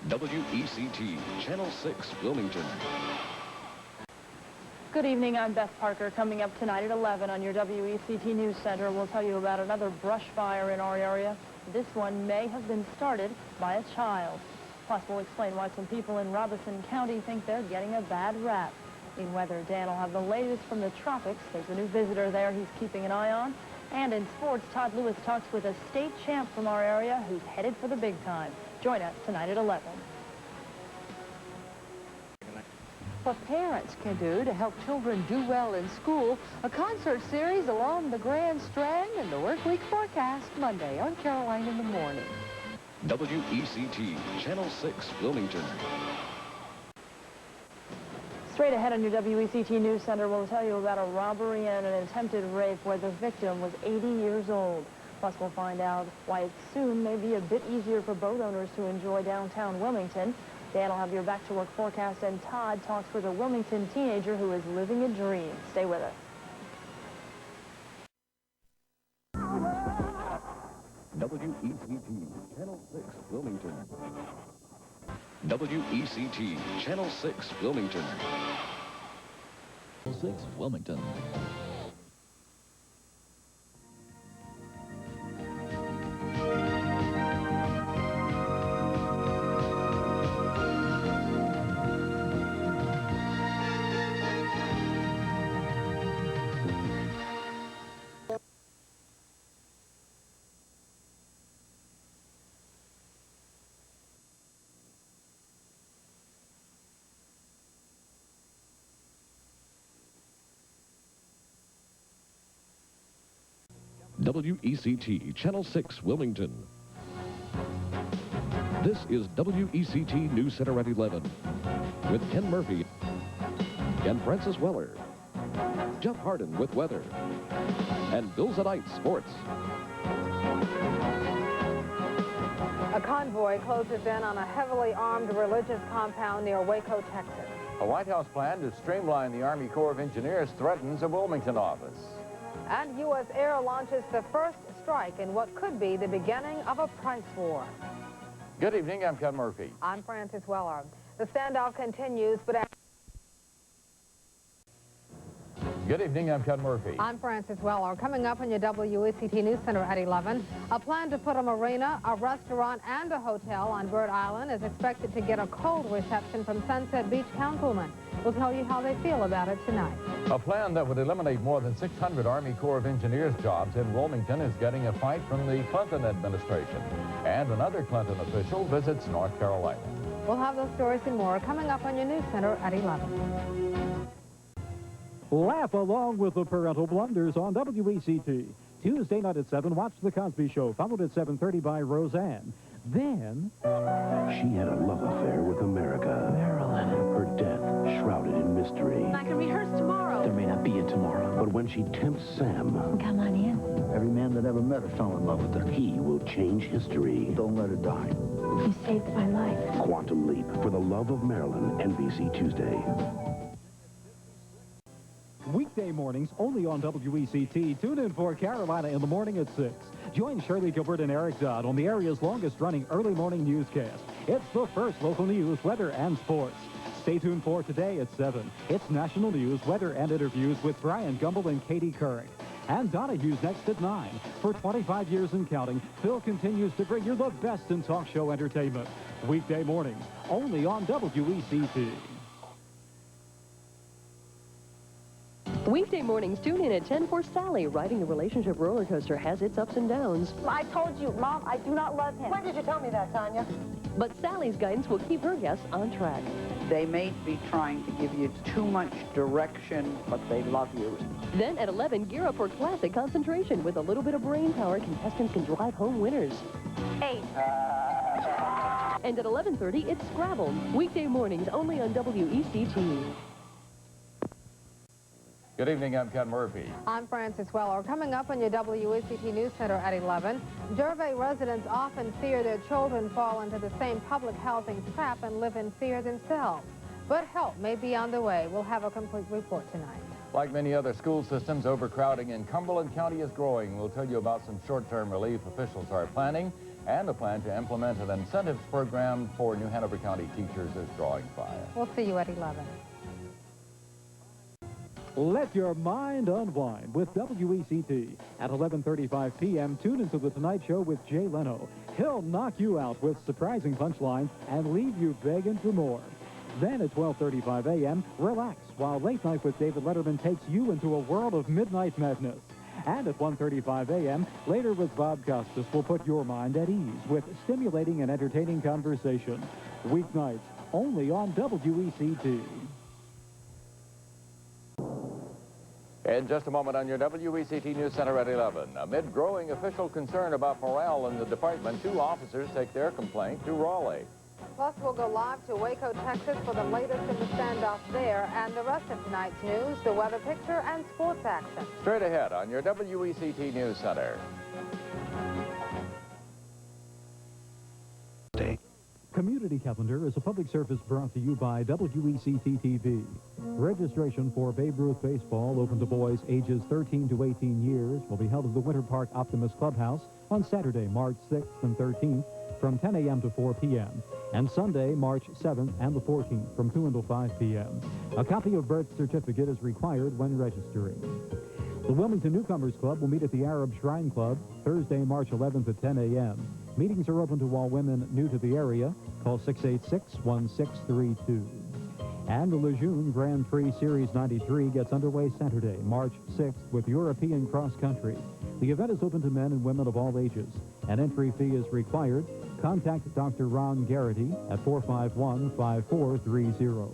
WECT, Channel 6, Wilmington. Good evening, I'm Beth Parker. Coming up tonight at 11 on your WECT News Center, we'll tell you about another brush fire in our area. This one may have been started by a child. Plus, we'll explain why some people in Robeson County think they're getting a bad rap. In weather, Dan will have the latest from the tropics. There's a new visitor there he's keeping an eye on. And in sports, Todd Lewis talks with a state champ from our area who's headed for the big time. Join us tonight at 11. What parents can do to help children do well in school, a concert series along the Grand Strand and the work week forecast Monday on Caroline in the Morning. WECT, Channel 6, Wilmington. Straight ahead on your WECT News Center, we'll tell you about a robbery and an attempted rape where the victim was 80 years old. Plus, we'll find out why it soon may be a bit easier for boat owners to enjoy downtown Wilmington. Dan will have your back-to-work forecast, and Todd talks with a Wilmington teenager who is living a dream. Stay with us. WECT, Channel 6, Wilmington. WECT, Channel 6, Wilmington. 6, Wilmington. WECT, Channel 6, Wilmington. This is WECT News Center at 11 with Ken Murphy and Francis Weller, Jeff Harden with weather, and Bill Zadite sports. A convoy closes in on a heavily armed religious compound near Waco, Texas. A White House plan to streamline the Army Corps of Engineers threatens a Wilmington office. And U.S. Air launches the first strike in what could be the beginning of a price war. Good evening, I'm Ken Murphy. I'm Francis Weller. The standoff continues, but... Good evening, I'm Ken Murphy. I'm Francis Weller. Coming up on your WECT News Center at 11, a plan to put a marina, a restaurant, and a hotel on Bird Island is expected to get a cold reception from Sunset Beach councilmen. We'll tell you how they feel about it tonight. A plan that would eliminate more than 600 Army Corps of Engineers jobs in Wilmington is getting a fight from the Clinton administration. And another Clinton official visits North Carolina. We'll have those stories and more coming up on your News Center at 11. Laugh along with the parental blunders on WECT. Tuesday night at 7, watch The Cosby Show, followed at 7:30 by Roseanne. Then... She had a love affair with America. Marilyn. Her death shrouded in mystery. I can rehearse tomorrow. There may not be a tomorrow. But when she tempts Sam... Come on in. Every man that ever met her fell in love with her. He will change history. Don't let her die. You saved my life. Quantum Leap, For the Love of Marilyn, NBC Tuesday. Weekday mornings only on WECT. Tune in for Carolina in the Morning at 6. Join Shirley Gilbert and Eric Dodd on the area's longest-running early morning newscast. It's the first local news, weather, and sports. Stay tuned for Today at 7. It's national news, weather, and interviews with Brian Gumble and Katie Couric. And Donahue's next at 9. For 25 years and counting, Phil continues to bring you the best in talk show entertainment. Weekday mornings only on WECT. Weekday mornings, tune in at 10 for Sally. Riding the relationship roller coaster has its ups and downs. I told you, Mom, I do not love him. When did you tell me that, Tanya? But Sally's guidance will keep her guests on track. They may be trying to give you too much direction, but they love you. Then at 11, gear up for classic concentration. With a little bit of brain power, contestants can drive home winners. 8. And at 11:30, it's Scrabble. Weekday mornings only on WECT. Good evening, I'm Ken Murphy. I'm Francis Weller. Coming up on your WECT News Center at 11, Gervais residents often fear their children fall into the same public housing trap and live in fear themselves. But help may be on the way. We'll have a complete report tonight. Like many other school systems, overcrowding in Cumberland County is growing. We'll tell you about some short-term relief officials are planning And a plan to implement an incentives program for New Hanover County teachers is drawing fire. We'll see you at 11. Let your mind unwind with WECT. At 11:35 p.m., tune into The Tonight Show with Jay Leno. He'll knock you out with surprising punchlines and leave you begging for more. Then at 12:35 a.m., relax while Late Night with David Letterman takes you into a world of midnight madness. And at 1:35 a.m., Later with Bob Costas will put your mind at ease with stimulating and entertaining conversation. Weeknights, only on WECT. In just a moment on your WECT News Center at 11. Amid growing official concern about morale in the department, 2 officers take their complaint to Raleigh. Plus, we'll go live to Waco, Texas for the latest in the standoff there and the rest of tonight's news, the weather picture, and sports action. Straight ahead on your WECT News Center. Community Calendar is a public service brought to you by WECT-TV. Registration for Babe Ruth Baseball, open to boys ages 13 to 18 years, will be held at the Winter Park Optimist Clubhouse on Saturday, March 6th and 13th from 10 a.m. to 4 p.m. and Sunday, March 7th and the 14th from 2 until 5 p.m. A copy of birth certificate is required when registering. The Wilmington Newcomers Club will meet at the Arab Shrine Club Thursday, March 11th at 10 a.m. Meetings are open to all women new to the area. Call 686-1632. And the Lejeune Grand Prix Series 93 gets underway Saturday, March 6th with European cross country. The event is open to men and women of all ages. An entry fee is required. Contact Dr. Ron Garrity at 451-5430.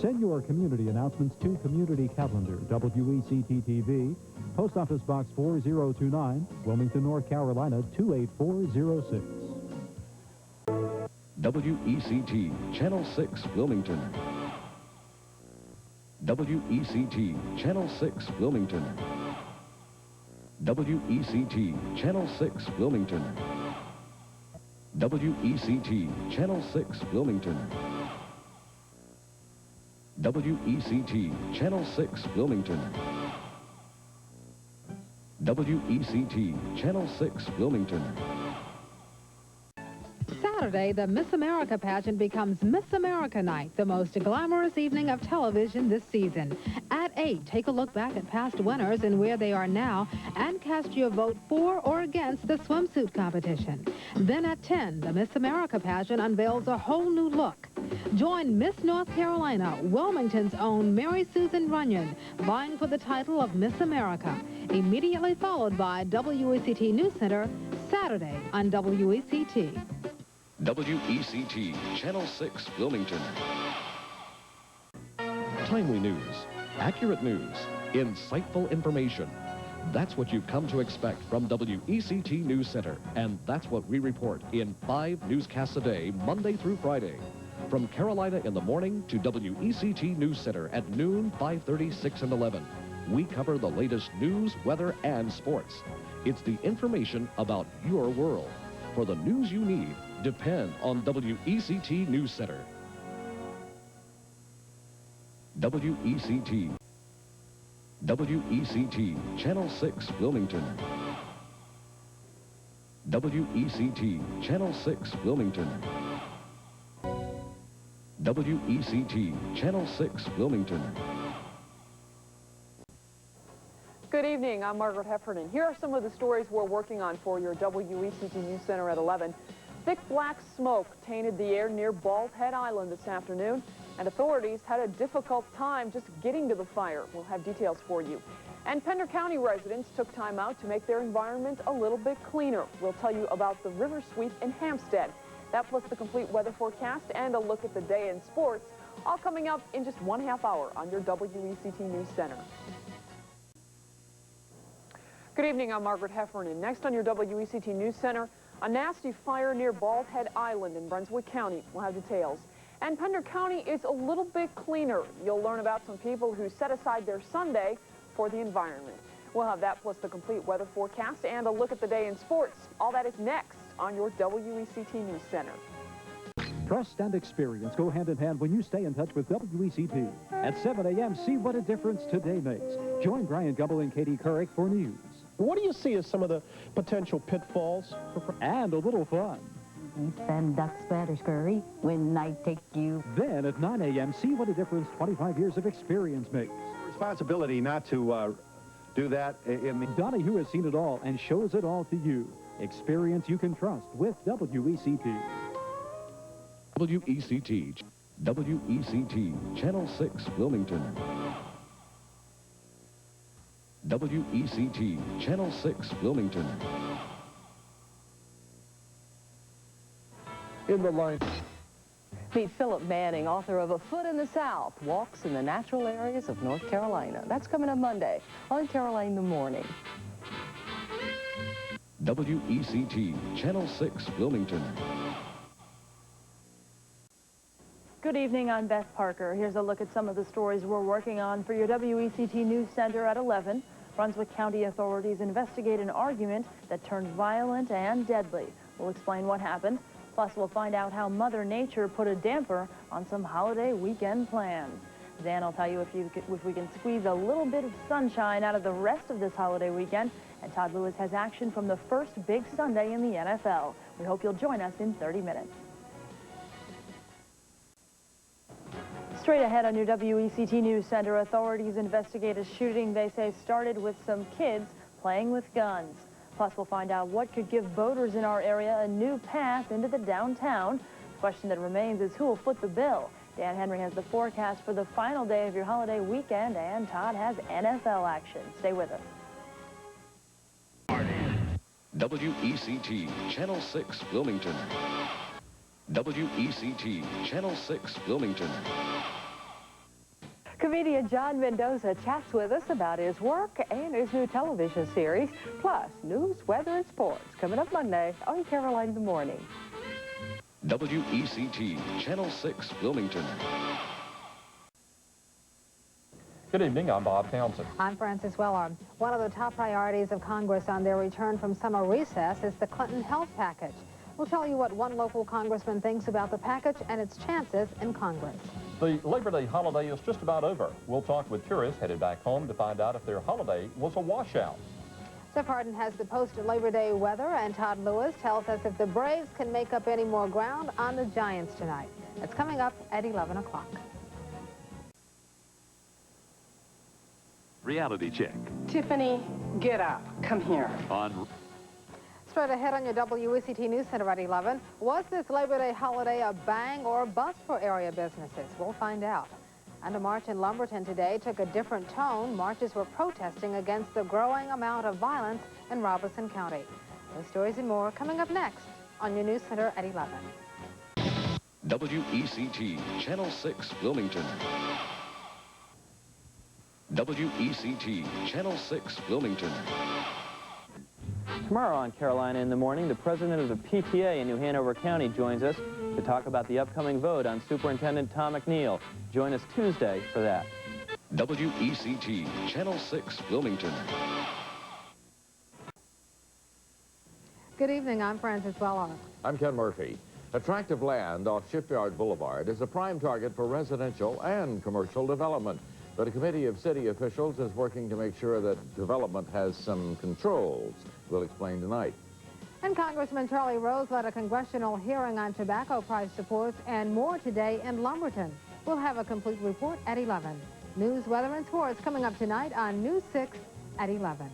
Send your community announcements to Community Calendar, WECT-TV, Post Office Box 4029, Wilmington, North Carolina 28406. WECT, Channel 6, Wilmington. WECT, Channel 6, Wilmington. WECT, Channel 6, Wilmington. WECT, Channel 6, Wilmington. WECT, Channel 6, Wilmington. WECT, Channel 6, Wilmington. Saturday, the Miss America pageant becomes Miss America Night, the most glamorous evening of television this season. At 8, take a look back at past winners and where they are now, and cast your vote for or against the swimsuit competition. Then at 10, the Miss America pageant unveils a whole new look. Join Miss North Carolina, Wilmington's own Mary Susan Runyon, vying for the title of Miss America, immediately followed by WECT News Center, Saturday on WECT. WECT, Channel 6, Wilmington. Timely news, accurate news, insightful information. That's what you've come to expect from WECT News Center, and that's what we report in 5 newscasts a day, Monday through Friday. From Carolina in the morning to WECT News Center at noon, 5:30, 6, and 11. We cover the latest news, weather, and sports. It's the information about your world. For the news you need, depend on WECT News Center. WECT. WECT, Channel 6, Wilmington. WECT, Channel 6, Wilmington. WECT, Channel 6, Wilmington. Good evening, I'm Margaret Heffernan. Here are some of the stories we're working on for your WECT News Center at 11. Thick black smoke tainted the air near Bald Head Island this afternoon, and authorities had a difficult time just getting to the fire. We'll have details for you. And Pender County residents took time out to make their environment a little bit cleaner. We'll tell you about the river sweep in Hampstead. That plus the complete weather forecast and a look at the day in sports, all coming up in just 1/2 hour on your WECT News Center. Good evening, I'm Margaret Heffernan. Next on your WECT News Center, a nasty fire near Bald Head Island in Brunswick County. We'll have details. And Pender County is a little bit cleaner. You'll learn about some people who set aside their Sunday for the environment. We'll have that plus the complete weather forecast and a look at the day in sports. All that is next on your WECT News Center. Trust and experience go hand in hand when you stay in touch with WECT. At 7 a.m., see what a difference today makes. Join Brian Gumble and Katie Couric for news. What do you see as some of the potential pitfalls? And a little fun. Send duck splatter scurry when I take you. Then at 9 a.m., see what a difference 25 years of experience makes. Responsibility not to do that in the... Donahue has seen it all and shows it all to you. Experience you can trust with WECT. WECT. WECT. Channel 6, Wilmington. WECT. Channel 6, Wilmington. In the line. Meet Philip Manning, author of A Foot in the South, Walks in the Natural Areas of North Carolina. That's coming up Monday on Carolina in the Morning. WECT. Channel 6, Wilmington. Good evening, I'm Beth Parker. Here's a look at some of the stories we're working on for your WECT News Center at 11. Brunswick County authorities investigate an argument that turned violent and deadly. We'll explain what happened. Plus, we'll find out how Mother Nature put a damper on some holiday weekend plans. Dan will tell you if we can squeeze a little bit of sunshine out of the rest of this holiday weekend. And Todd Lewis has action from the first big Sunday in the NFL. We hope you'll join us in 30 minutes. Straight ahead on your WECT News Center, authorities investigate a shooting they say started with some kids playing with guns. Plus, we'll find out what could give boaters in our area a new path into the downtown. The question that remains is who will foot the bill. Dan Henry has the forecast for the final day of your holiday weekend, and Todd has NFL action. Stay with us. WECT. Channel 6, Wilmington. WECT. Channel 6, Wilmington. Comedian John Mendoza chats with us about his work and his new television series, plus news, weather, and sports coming up Monday on Carolina in the Morning. WECT. Channel 6, Wilmington. Good evening, I'm Bob Townsend. I'm Frances Weller. One of the top priorities of Congress on their return from summer recess is the Clinton health package. We'll tell you what one local congressman thinks about the package and its chances in Congress. The Labor Day holiday is just about over. We'll talk with tourists headed back home to find out if their holiday was a washout. Jeff Harden has the post-Labor Day weather, and Todd Lewis tells us if the Braves can make up any more ground on the Giants tonight. That's coming up at 11 o'clock. Reality check. Tiffany, get up. Come here. On Straight ahead on your WECT News Center at 11. Was this Labor Day holiday a bang or a bust for area businesses? We'll find out. And a march in Lumberton today took a different tone. Marchers were protesting against the growing amount of violence in Robeson County. Those stories and more coming up next on your News Center at 11. WECT. Channel 6, Wilmington. WECT. Channel 6, Wilmington. Tomorrow on Carolina in the Morning, the president of the PTA in New Hanover County joins us to talk about the upcoming vote on Superintendent Tom McNeil. Join us Tuesday for that. WECT. Channel 6, Wilmington. Good evening, I'm Frances Weller. I'm Ken Murphy. Attractive land off Shipyard Boulevard is a prime target for residential and commercial development. But a committee of city officials is working to make sure that development has some controls. We'll explain tonight. And Congressman Charlie Rose led a congressional hearing on tobacco price supports and more today in Lumberton. We'll have a complete report at 11. News, weather, and sports coming up tonight on News 6 at 11.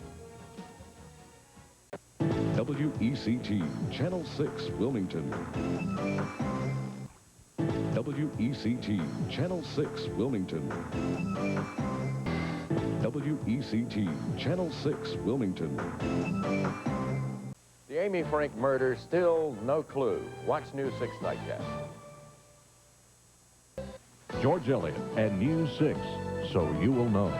WECT. Channel 6, Wilmington. WECT. Channel 6, Wilmington. WECT. Channel 6, Wilmington. The Amy Frank murder, still no clue. Watch News 6 Nightcast. George Elliott and News 6, so you will know.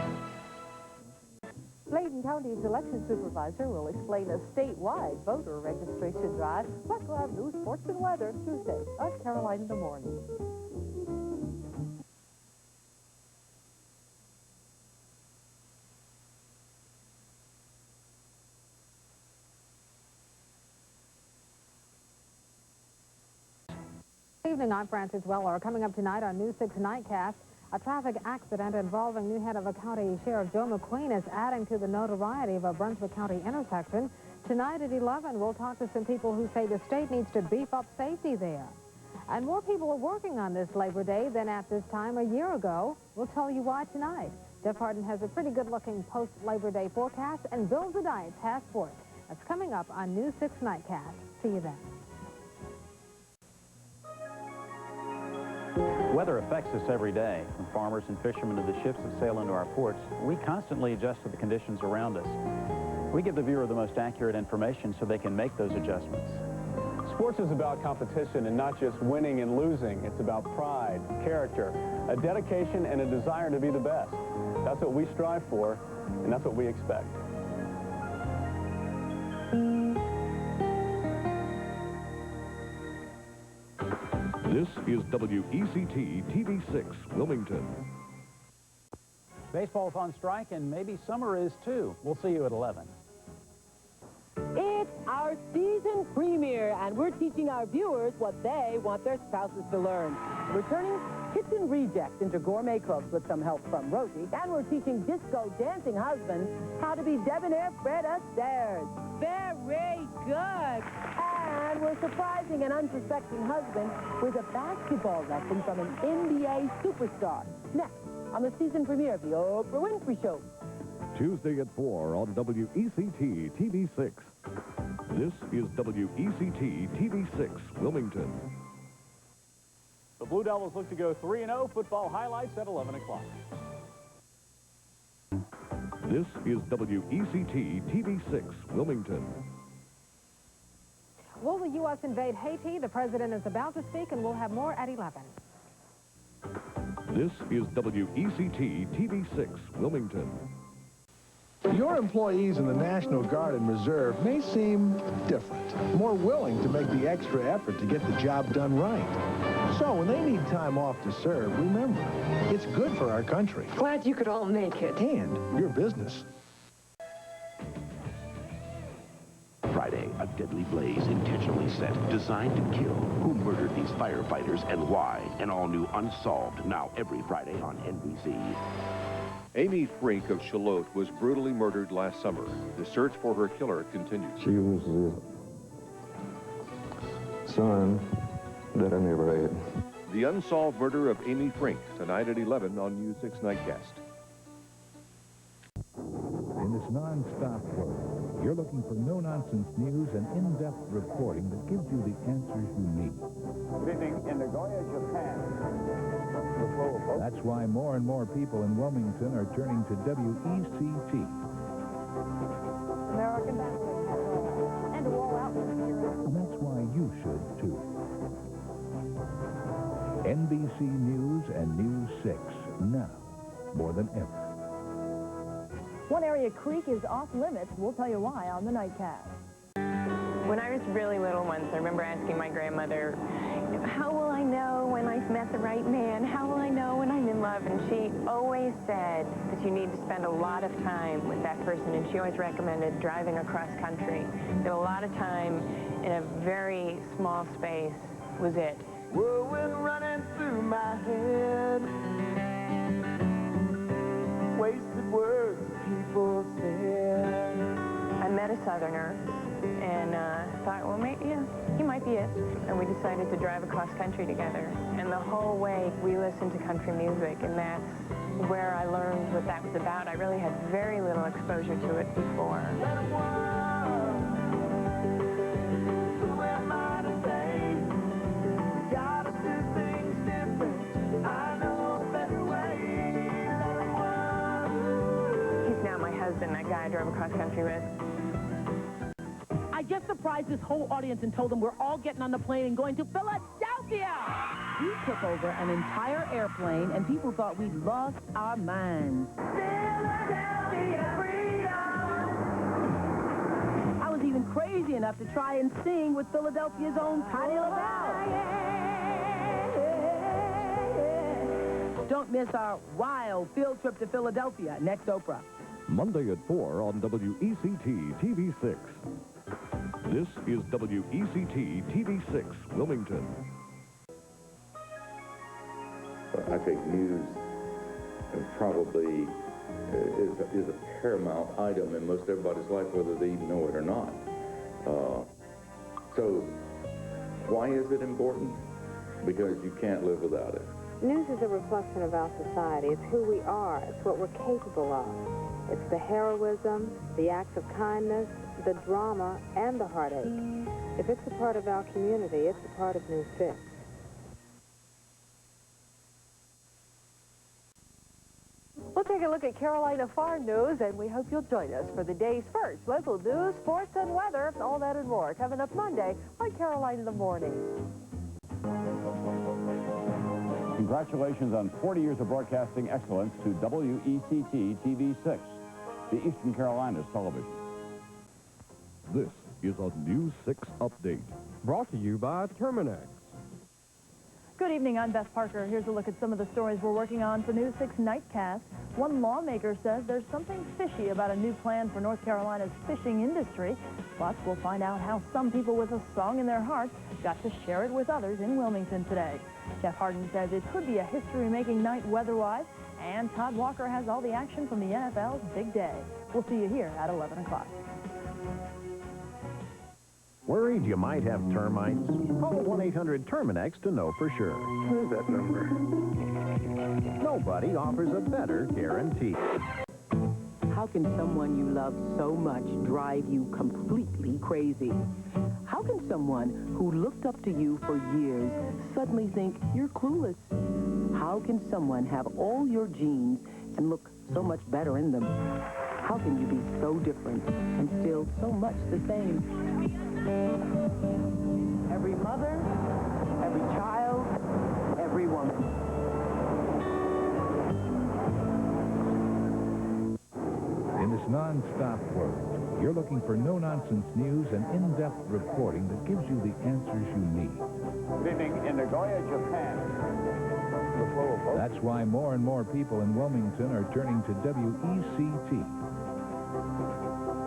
Layton County's election supervisor will explain a statewide voter registration drive. Plus, we'll have news, sports, and weather Tuesday on Carolina in the Morning. Good evening, I'm Frances Weller. Coming up tonight on News 6 Nightcast, A traffic accident involving new Hanover County Sheriff Joe McQueen is adding to the notoriety of a Brunswick County intersection. Tonight at 11, we'll talk to some people who say the state needs to beef up safety there. And more people are working on this Labor Day than at this time a year ago. We'll tell you why tonight. Jeff Harden has a pretty good-looking post-Labor Day forecast, and Bill Zadias has sports. That's coming up on News 6 Nightcast. See you then. Weather affects us every day. From farmers and fishermen to the ships that sail into our ports, we constantly adjust to the conditions around us. We give the viewer the most accurate information so they can make those adjustments. Sports is about competition and not just winning and losing. It's about pride, character, a dedication, and a desire to be the best. That's what we strive for, and that's what we expect. This is WECT TV6, Wilmington. Baseball's on strike, and maybe summer is too. We'll see you at 11. It's our season premiere, and we're teaching our viewers what they want their spouses to learn. We're turning kitchen rejects into gourmet cooks with some help from Rosie, and we're teaching disco dancing husbands how to be debonair Fred Astaire. Very good. And we're surprising an unsuspecting husband with a basketball lesson from an NBA superstar. Next, on the season premiere of The Oprah Winfrey Show. Tuesday at 4 on WECT TV6. This is WECT TV6, Wilmington. The Blue Devils look to go 3-0. Football highlights at 11 o'clock. This is WECT TV6, Wilmington. Will the U.S. invade Haiti? The president is about to speak, and we'll have more at 11. This is WECT TV6, Wilmington. Your employees in the National Guard and Reserve may seem different, more willing to make the extra effort to get the job done right. So when they need time off to serve, remember, it's good for our country. Glad you could all make it. And your business. Friday, a deadly blaze intentionally set, designed to kill. Who murdered these firefighters and why? An all-new Unsolved, now every Friday on NBC. Amy Frink of Shallotte was brutally murdered last summer. The search for her killer continues. She was the son that I never had. The Unsolved Murder of Amy Frink, tonight at 11 on News 6 Nightcast. In this non-stop world, you're looking for no-nonsense news and in-depth reporting that gives you the answers you need. Good evening. In Nagoya, Japan. That's why more and more people in Wilmington are turning to WECT. American Baptist and all out. And that's why you should, too. NBC News and News 6, now, more than ever. One area creek is off limits. We'll tell you why on the Nightcast. When I was really little once, I remember asking my grandmother, how will I know when I've met the right man? How will I know when I'm in love? And she always said that you need to spend a lot of time with that person, and she always recommended driving across country. That a lot of time in a very small space was it. Whirlwind running through my head, wasted words people said. I met a Southerner and thought, well, maybe, yeah, he might be it. And we decided to drive across country together. And the whole way we listened to country music, and that's where I learned what that was about. I really had very little exposure to it before. He's now my husband, that guy I drove across country with. I just surprised this whole audience and told them we're all getting on the plane and going to Philadelphia. We took over an entire airplane, and people thought we'd lost our minds. Philadelphia freedom. I was even crazy enough to try and sing with Philadelphia's own Patti LaBelle. Don't miss our wild field trip to Philadelphia next Oprah. Monday at 4 on WECT TV6. This is WECT TV6, Wilmington. I think news probably is a paramount item in most everybody's life, whether they even know it or not. So why is it important? Because you can't live without it. News is a reflection of our society. It's who we are. It's what we're capable of. It's the heroism, the acts of kindness, the drama, and the heartache. If it's a part of our community, it's a part of News 6. We'll take a look at Carolina Farm News, and we hope you'll join us for the day's first local news, sports, and weather. All that and more coming up Monday on Carolina in the Morning. Congratulations on 40 years of broadcasting excellence to WECT TV 6, the Eastern Carolinas television. This is a News 6 update. Brought to you by Terminex. Good evening, I'm Beth Parker. Here's a look at some of the stories we're working on for News 6 Nightcast. One lawmaker says there's something fishy about a new plan for North Carolina's fishing industry. Plus, we'll find out how some people with a song in their hearts got to share it with others in Wilmington today. Jeff Harden says it could be a history-making night weather-wise, and Todd Walker has all the action from the NFL's big day. We'll see you here at 11 o'clock. Worried you might have termites? Call 1-800-TERMINEX to know for sure. Who's that number? Nobody offers a better guarantee. How can someone you love so much drive you completely crazy? How can someone who looked up to you for years suddenly think you're clueless? How can someone have all your genes and look so much better in them? How can you be so different and still so much the same? Every mother, every child, every woman. In this non-stop world, you're looking for no-nonsense news and in-depth reporting that gives you the answers you need. Good evening in Nagoya, Japan. That's why more and more people in Wilmington are turning to WECT.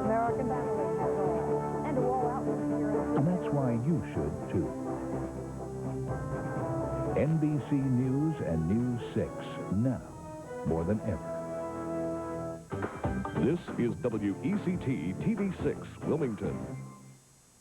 American Family has and all outlets here. And that's why you should, too. NBC News and News 6, now, more than ever. This is WECT TV 6, Wilmington.